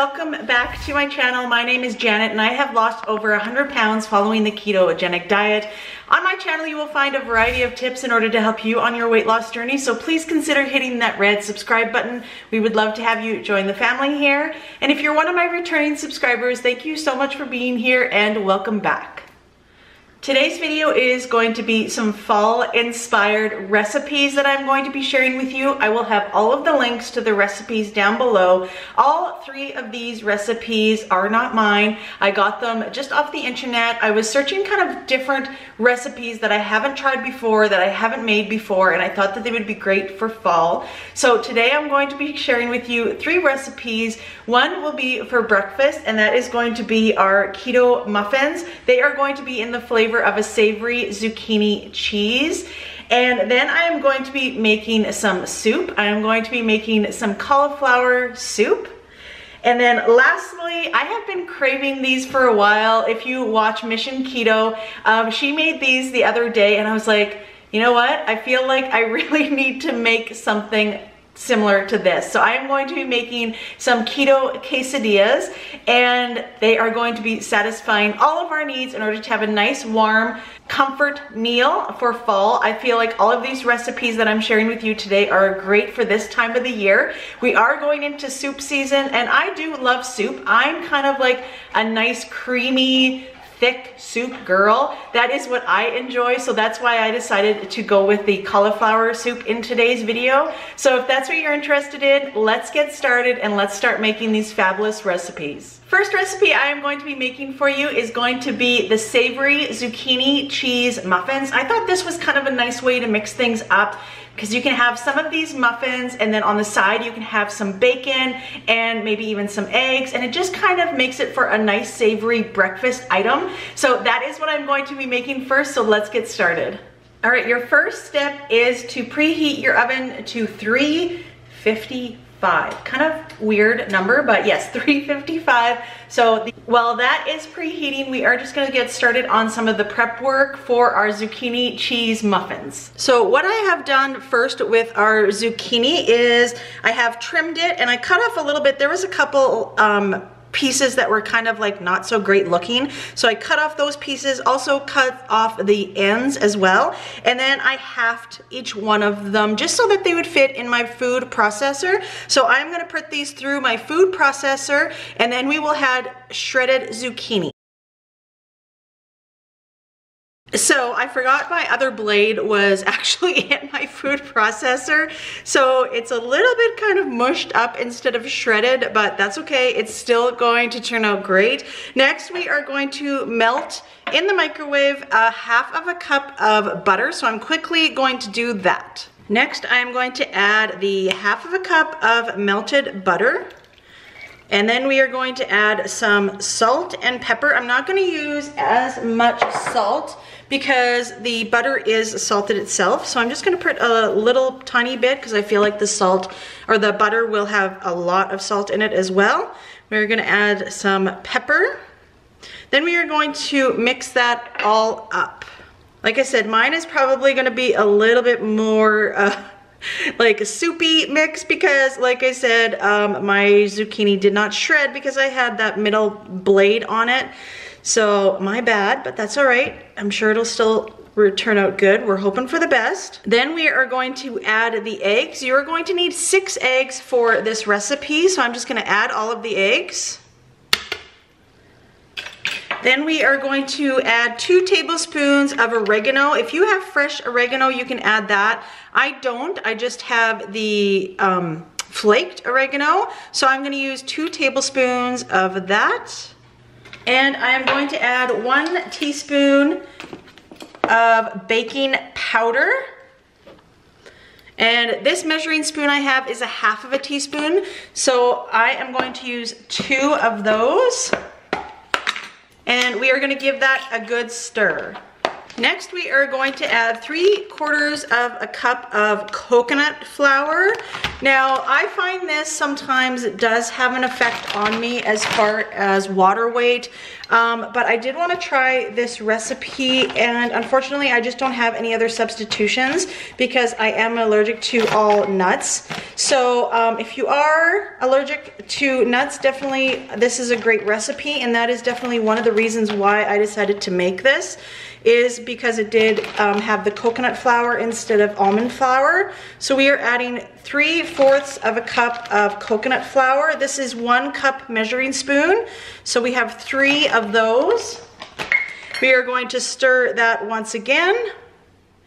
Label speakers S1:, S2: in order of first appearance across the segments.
S1: welcome back to my channel. My name is Janet and I have lost over 100 pounds following the ketogenic diet. On my channel you will find a variety of tips in order to help you on your weight loss journey, so please consider hitting that red subscribe button. We would love to have you join the family here. And if you're one of my returning subscribers, thank you so much for being here and welcome back. Today's video is going to be some fall-inspired recipes that I'm going to be sharing with you. I will have all of the links to the recipes down below. All three of these recipes are not mine. I got them just off the internet. I was searching kind of different recipes that I haven't tried before, that I haven't made before, and I thought that they would be great for fall. So today I'm going to be sharing with you three recipes. One will be for breakfast, and that is going to be our keto muffins. They are going to be in the flavor of a savory zucchini cheese. And then I am going to be making some soup. I am going to be making some cauliflower soup. And then lastly, I have been craving these for a while. If you watch Mission Keto, she made these the other day and I was like, you know what? I feel like I really need to make something similar to this. So I am going to be making some keto quesadillas, and they are going to be satisfying all of our needs in order to have a nice warm comfort meal for fall. I feel like all of these recipes that I'm sharing with you today are great for this time of the year. We are going into soup season and I do love soup. I'm kind of like a nice creamy thick soup girl. That is what I enjoy, so that's why I decided to go with the cauliflower soup in today's video. So if that's what you're interested in, let's get started and let's start making these fabulous recipes. First recipe I am going to be making for you is going to be the savory zucchini cheese muffins. I thought this was kind of a nice way to mix things up, because you can have some of these muffins and then on the side you can have some bacon and maybe even some eggs, and it just kind of makes it for a nice savory breakfast item. So that is what I'm going to be making first, so let's get started. All right, your first step is to preheat your oven to 355. Kind of weird number, but yes, 355. So while that is preheating, we are just going to get started on some of the prep work for our zucchini cheese muffins. So what I have done first with our zucchini is I have trimmed it and I cut off a little bit. There was a couple pieces that were kind of like not so great looking, so I cut off those pieces, also cut off the ends as well, and then I halved each one of them just so that they would fit in my food processor. So I'm going to put these through my food processor and then we will add shredded zucchini. So I forgot my other blade was actually in my food processor, so it's a little bit kind of mushed up instead of shredded, but that's okay. It's still going to turn out great. Next, we are going to melt in the microwave a half of a cup of butter, so I'm quickly going to do that. Next, I'm going to add the half of a cup of melted butter. And then we are going to add some salt and pepper. I'm not going to use as much salt because the butter is salted itself. So I'm just going to put a little tiny bit because I feel like the salt or the butter will have a lot of salt in it as well. We're going to add some pepper. Then we are going to mix that all up. Like I said, mine is probably going to be a little bit more like a soupy mix because, like I said, my zucchini did not shred because I had that middle blade on it. So my bad, but that's all right. I'm sure it'll still turn out good. We're hoping for the best. Then we are going to add the eggs. You're going to need 6 eggs for this recipe, so I'm just going to add all of the eggs. Then we are going to add 2 tablespoons of oregano. If you have fresh oregano, you can add that. I don't, I just have the flaked oregano. So I'm gonna use 2 tablespoons of that. And I am going to add 1 teaspoon of baking powder. And this measuring spoon I have is a half of a teaspoon. So I am going to use 2 of those. And we are going to give that a good stir. Next, we are going to add 3/4 of a cup of coconut flour. Now, I find this sometimes does have an effect on me as far as water weight, but I did want to try this recipe, and unfortunately I just don't have any other substitutions because I am allergic to all nuts. So if you are allergic to nuts, definitely this is a great recipe, and that is definitely one of the reasons why I decided to make this, is because it did have the coconut flour instead of almond flour. So we are adding 3/4 of a cup of coconut flour. This is 1 cup measuring spoon. So we have 3 of those. We are going to stir that once again.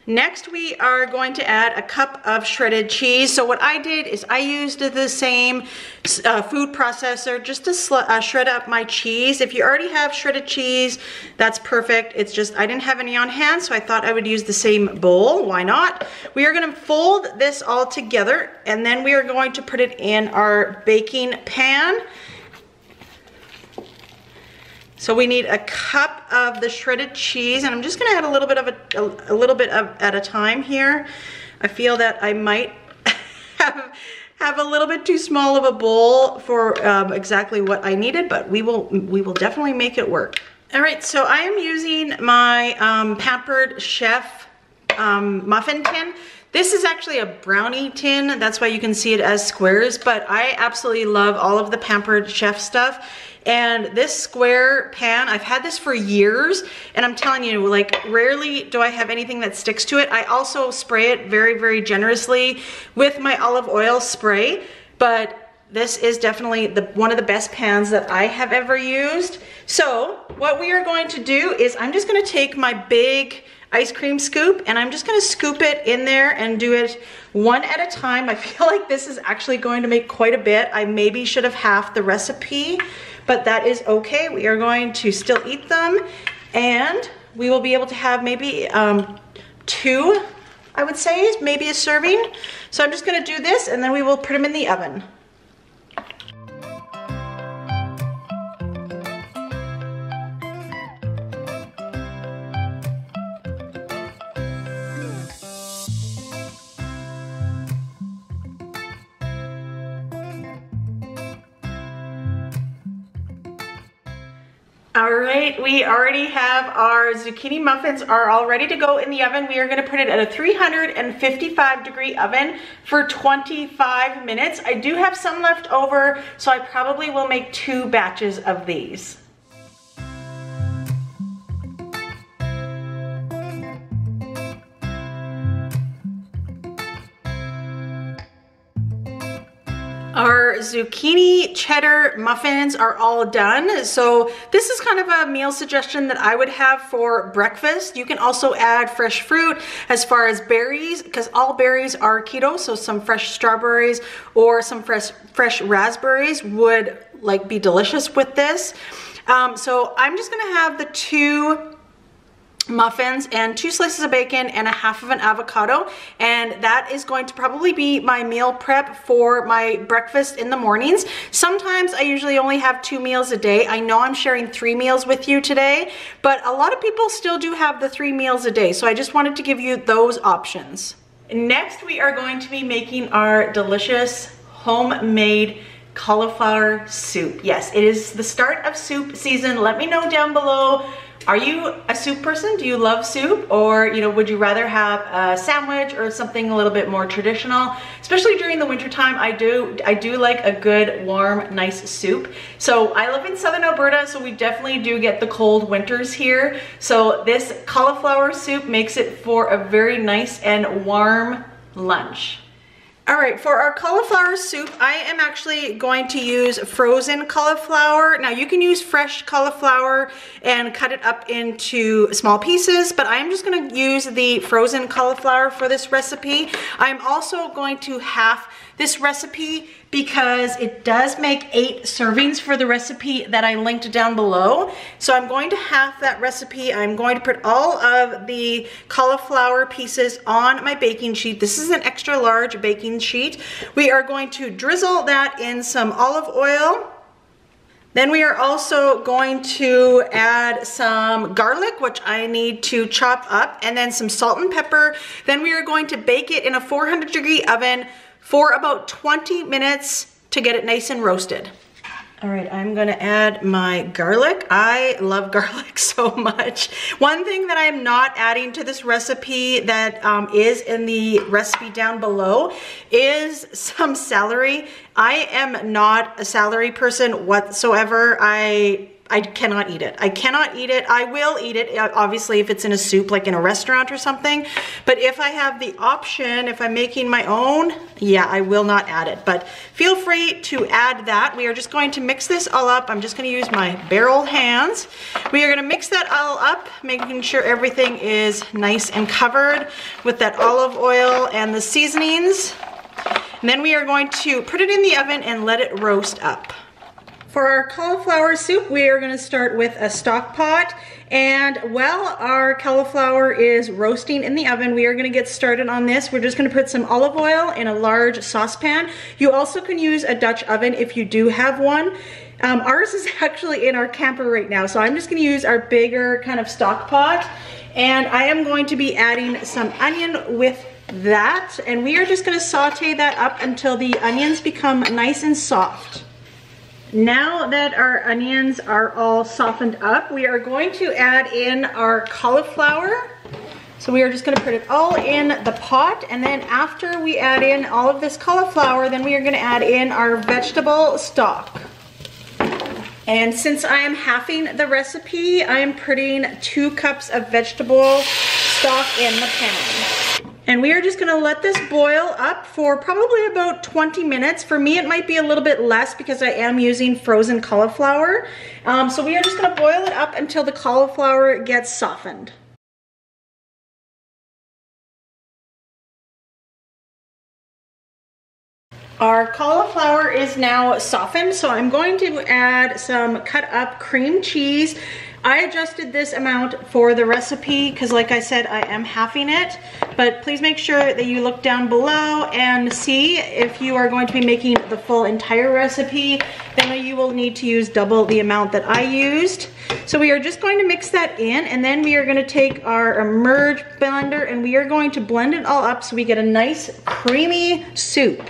S1: Next, we are going to add a cup of shredded cheese. So what I did is I used the same food processor just to shred up my cheese. If you already have shredded cheese, that's perfect. It's just I didn't have any on hand, so I thought I would use the same bowl. Why not? We are going to fold this all together, and then we are going to put it in our baking pan. So we need a cup of the shredded cheese, and I'm just going to add a little bit of at a time here. I feel that I might have a little bit too small of a bowl for exactly what I needed, but we will definitely make it work. All right, so I am using my Pampered Chef muffin tin. This is actually a brownie tin. That's why you can see it as squares, but I absolutely love all of the Pampered Chef stuff. And this square pan, I've had this for years, and I'm telling you, like, rarely do I have anything that sticks to it. I also spray it very, very generously with my olive oil spray, but this is definitely one of the best pans that I have ever used. So what we are going to do is I'm just going to take my big ice cream scoop, and I'm just going to scoop it in there and do it one at a time. I feel like this is actually going to make quite a bit. I maybe should have halved the recipe, but that is okay. We are going to still eat them, and we will be able to have maybe 2, I would say, maybe a serving. So I'm just going to do this, and then we will put them in the oven. All right, we already have our zucchini muffins are all ready to go in the oven. We are going to put it at a 355-degree oven for 25 minutes. I do have some left over, so I probably will make 2 batches of these. Our zucchini cheddar muffins are all done. So this is kind of a meal suggestion that I would have for breakfast. You can also add fresh fruit as far as berries, because all berries are keto. So some fresh strawberries or some fresh raspberries would be delicious with this. So I'm just gonna have the 2 muffins and 2 slices of bacon and a half of an avocado, and that is going to probably be my meal prep for my breakfast in the mornings. Sometimes I usually only have 2 meals a day. I know I'm sharing 3 meals with you today, but a lot of people still do have the 3 meals a day, so I just wanted to give you those options. Next, we are going to be making our delicious homemade cauliflower soup. Yes, it is the start of soup season. Let me know down below, are you a soup person? Do you love soup? Or, would you rather have a sandwich or something a little bit more traditional? Especially during the winter time, I do like a good, warm, nice soup. So I live in southern Alberta, so we definitely do get the cold winters here. So this cauliflower soup makes it for a very nice and warm lunch. All right, for our cauliflower soup, I am actually going to use frozen cauliflower. Now you can use fresh cauliflower and cut it up into small pieces, but I'm just gonna use the frozen cauliflower for this recipe. I'm also going to half this recipe because it does make 8 servings for the recipe that I linked down below. So I'm going to half that recipe. I'm going to put all of the cauliflower pieces on my baking sheet. This is an extra large baking sheet. We are going to drizzle that in some olive oil. Then we are also going to add some garlic, which I need to chop up, and then some salt and pepper. Then we are going to bake it in a 400-degree oven for about 20 minutes to get it nice and roasted. All right, I'm gonna add my garlic. I love garlic so much. One thing that I'm not adding to this recipe that is in the recipe down below is some celery. I am not a celery person whatsoever. I cannot eat it. I cannot eat it. I will eat it, obviously, if it's in a soup, like in a restaurant or something. But if I have the option, if I'm making my own, yeah, I will not add it. But feel free to add that. We are just going to mix this all up. I'm just going to use my barrel hands. We are going to mix that all up, making sure everything is nice and covered with that olive oil and the seasonings. And then we are going to put it in the oven and let it roast up. For our cauliflower soup, we are going to start with a stock pot, and while our cauliflower is roasting in the oven, we are going to get started on this. We're just going to put some olive oil in a large saucepan. You also can use a Dutch oven if you do have one. Ours is actually in our camper right now, so I'm just going to use our bigger kind of stock pot, and I am going to be adding some onion with that, and we are just going to saute that up until the onions become nice and soft. Now that our onions are all softened up, we are going to add in our cauliflower. So we are just going to put it all in the pot, and then after we add in all of this cauliflower, then we are going to add in our vegetable stock. And since I am halving the recipe, I am putting 2 cups of vegetable stock in the pan. And we are just gonna let this boil up for probably about 20 minutes. For me, it might be a little bit less because I am using frozen cauliflower. So we are just gonna boil it up until the cauliflower gets softened. Our cauliflower is now softened, so I'm going to add some cut up cream cheese. I adjusted this amount for the recipe because, like I said, I am halving it, but please make sure that you look down below and see if you are going to be making the full entire recipe, then you will need to use double the amount that I used. So we are just going to mix that in, and then we are going to take our Emerge blender and we are going to blend it all up so we get a nice creamy soup.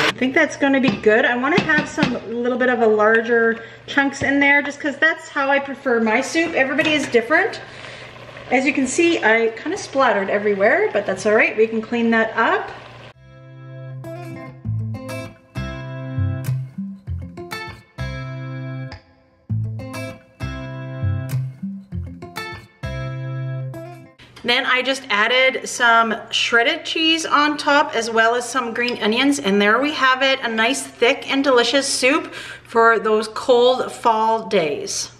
S1: I think that's going to be good. I want to have some little bit of a larger chunks in there just because that's how I prefer my soup. Everybody is different. As you can see, I kind of splattered everywhere, but that's all right. We can clean that up. Then I just added some shredded cheese on top as well as some green onions, and there we have it, a nice thick and delicious soup for those cold fall days.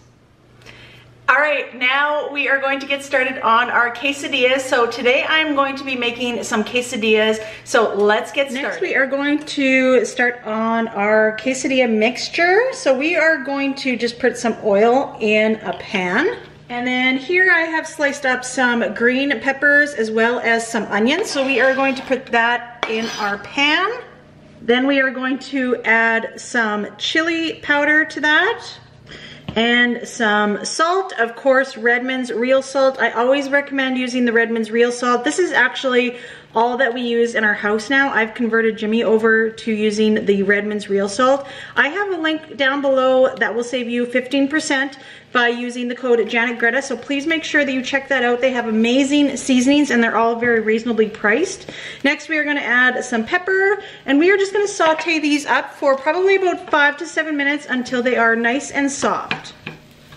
S1: All right, now we are going to get started on our quesadillas. So today I'm going to be making some quesadillas, so let's get started. Next we are going to start on our quesadilla mixture. So we are going to just put some oil in a pan. And then here I have sliced up some green peppers as well as some onions. So we are going to put that in our pan. Then we are going to add some chili powder to that and some salt, of course, Redmond's real salt. I always recommend using the Redmond's real salt. This is actually all that we use in our house now. I've converted Jimmy over to using the Redmond's real salt. I have a link down below that will save you 15% by using the code JanetGreta, so please make sure that you check that out. They have amazing seasonings and they're all very reasonably priced. Next we are going to add some pepper, and we are just going to saute these up for probably about 5 to 7 minutes until they are nice and soft.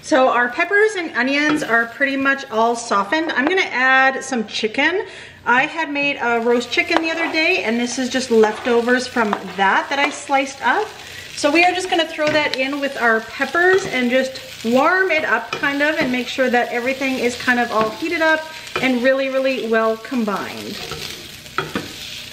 S1: So our peppers and onions are pretty much all softened. I'm going to add some chicken. I had made a roast chicken the other day, and this is just leftovers from that I sliced up. So we are just going to throw that in with our peppers and just warm it up kind of and make sure that everything is kind of all heated up and really, really well combined.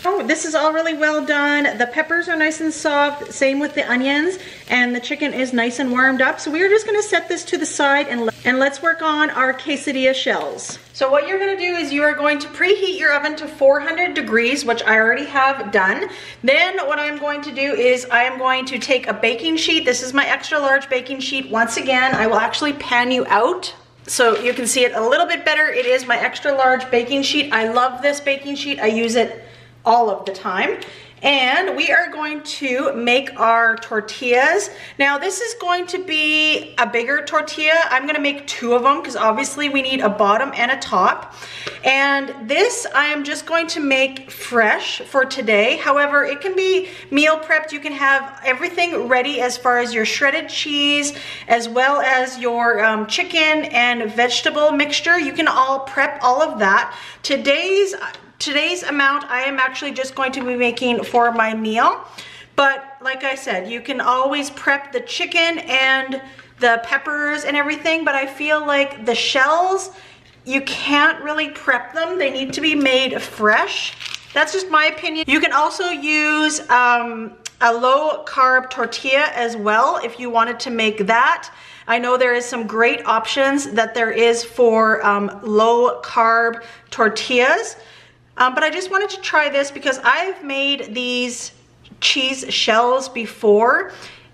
S1: Oh, this is all really well done. The peppers are nice and soft, same with the onions, and the chicken is nice and warmed up. So we are just gonna set this to the side and let's work on our quesadilla shells. So what you're gonna do is you are going to preheat your oven to 400 degrees, which I already have done. Then what I'm going to do is I am going to take a baking sheet. This is my extra large baking sheet. Once again, I will actually pan you out So you can see it a little bit better. It is my extra large baking sheet. I love this baking sheet. I use it all of the time. And we are going to make our tortillas. Now this is going to be a bigger tortilla. I'm gonna make 2 of them because obviously we need a bottom and a top. And this I am just going to make fresh for today. However, it can be meal prepped. You can have everything ready as far as your shredded cheese, as well as your chicken and vegetable mixture. You can all prep all of that. Today's amount I am actually just going to be making for my meal. But like I said, you can always prep the chicken and the peppers and everything, but I feel like the shells, you can't really prep them. They need to be made fresh. That's just my opinion. You can also use a low carb tortilla as well if you wanted to make that. I know there is some great options that there is for low carb tortillas. But I just wanted to try this because I've made these cheese shells before,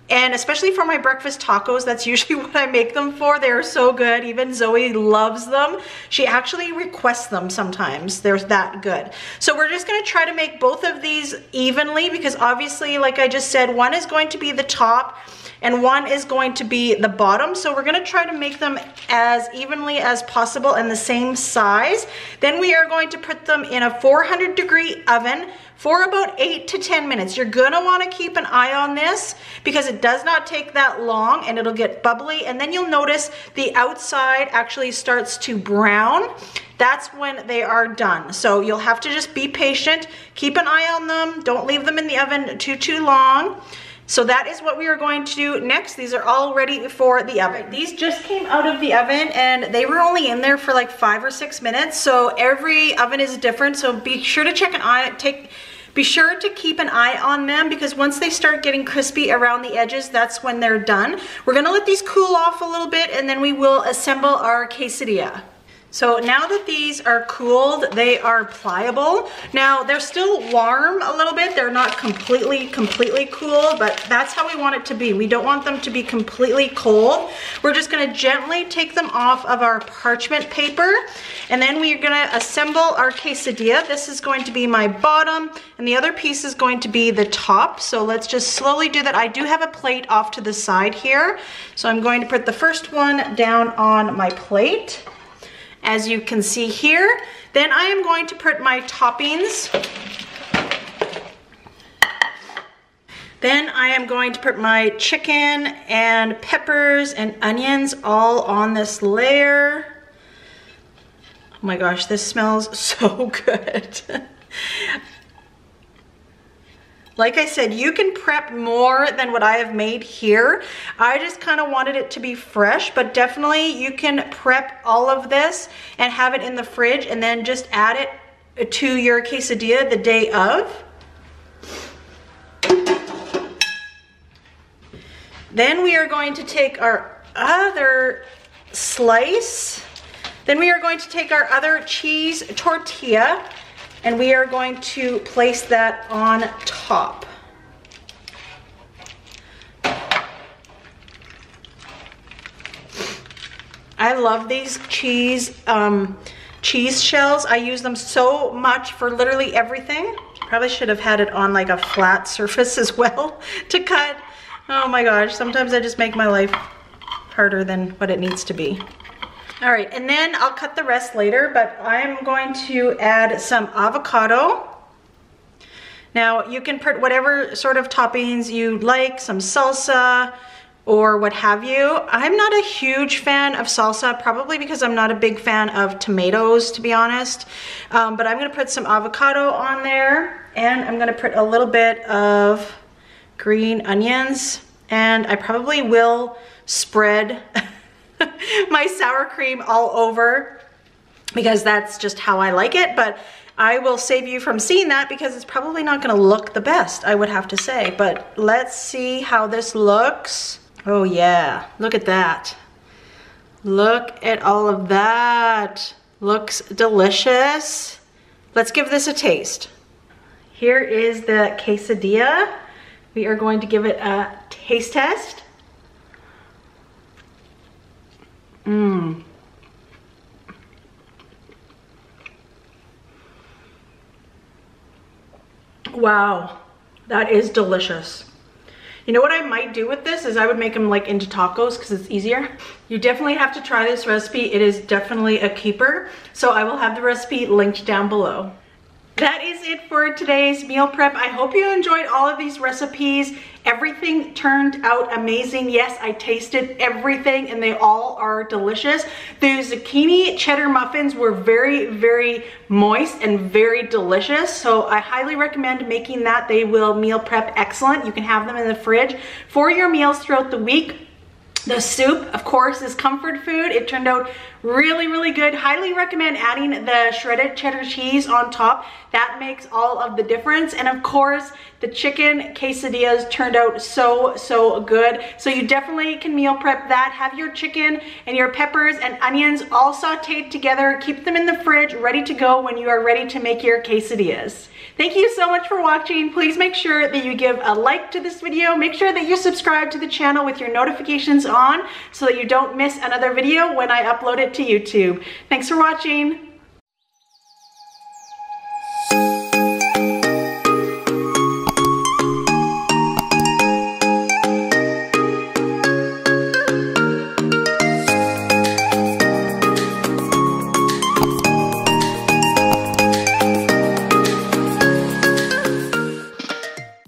S1: and especially for my breakfast tacos, that's usually what I make them for. They're so good. Even Zoe loves them. She actually requests them sometimes. They're that good. So we're just gonna try to make both of these evenly because obviously, like I just said, one is going to be the top and one is going to be the bottom. So we're gonna try to make them as evenly as possible and the same size. Then we are going to put them in a 400-degree oven for about 8 to 10 minutes. You're gonna wanna keep an eye on this because it does not take that long and it'll get bubbly, and then you'll notice the outside actually starts to brown. That's when they are done. So you'll have to just be patient, keep an eye on them, don't leave them in the oven too long. So that is what we are going to do next. These are all ready for the oven. These just came out of the oven and they were only in there for like 5 or 6 minutes. So every oven is different. So be sure to be sure to keep an eye on them because once they start getting crispy around the edges, that's when they're done. We're gonna let these cool off a little bit and then we will assemble our quesadilla. So now that these are cooled, they are pliable. Now they're still warm a little bit. They're not completely cool, but that's how we want it to be. We don't want them to be completely cold. We're just gonna gently take them off of our parchment paper, and then we're gonna assemble our quesadilla. This is going to be my bottom, and the other piece is going to be the top. So let's just slowly do that. I do have a plate off to the side here. So I'm going to put the first one down on my plate, as you can see here. Then I am going to put my toppings. Then I am going to put my chicken and peppers and onions all on this layer. Oh my gosh, this smells so good. Like I said, you can prep more than what I have made here. I just kind of wanted it to be fresh, but definitely you can prep all of this and have it in the fridge and then just add it to your quesadilla the day of. Then we are going to take our other slice. Then we are going to take our other cheese tortilla and we are going to place that on top. I love these cheese shells. I use them so much for literally everything. Probably should have had it on like a flat surface as well to cut. Oh my gosh, sometimes I just make my life harder than what it needs to be. All right, and then I'll cut the rest later, but I'm going to add some avocado. Now, you can put whatever sort of toppings you like, some salsa or what have you. I'm not a huge fan of salsa, probably because I'm not a big fan of tomatoes, to be honest. But I'm gonna put some avocado on there, and I'm gonna put a little bit of green onions, and I probably will spread my sour cream all over because that's just how I like it, but I will save you from seeing that because it's probably not gonna look the best, I would have to say. But let's see how this looks. Oh yeah, look at that. Look at all of that. Looks delicious. Let's give this a taste. Here is the quesadilla. We are going to give it a taste test. Wow, that is delicious. You know what I might do with this is I would make them like into tacos because it's easier. You definitely have to try this recipe. It is definitely a keeper. So I will have the recipe linked down below. That is it for today's meal prep. I hope you enjoyed all of these recipes. Everything turned out amazing. Yes, I tasted everything and they all are delicious. The zucchini cheddar muffins were very, very moist and very delicious. So I highly recommend making that. They will meal prep excellent. You can have them in the fridge for your meals throughout the week. The soup, of course, is comfort food. It turned out really, really good. Highly recommend adding the shredded cheddar cheese on top. That makes all of the difference. And of course, the chicken quesadillas turned out so, so good. So you definitely can meal prep that. Have your chicken and your peppers and onions all sauteed together. Keep them in the fridge, ready to go when you are ready to make your quesadillas. Thank you so much for watching. Please make sure that you give a like to this video. Make sure that you subscribe to the channel with your notifications on so that you don't miss another video when I upload it to YouTube. Thanks for watching.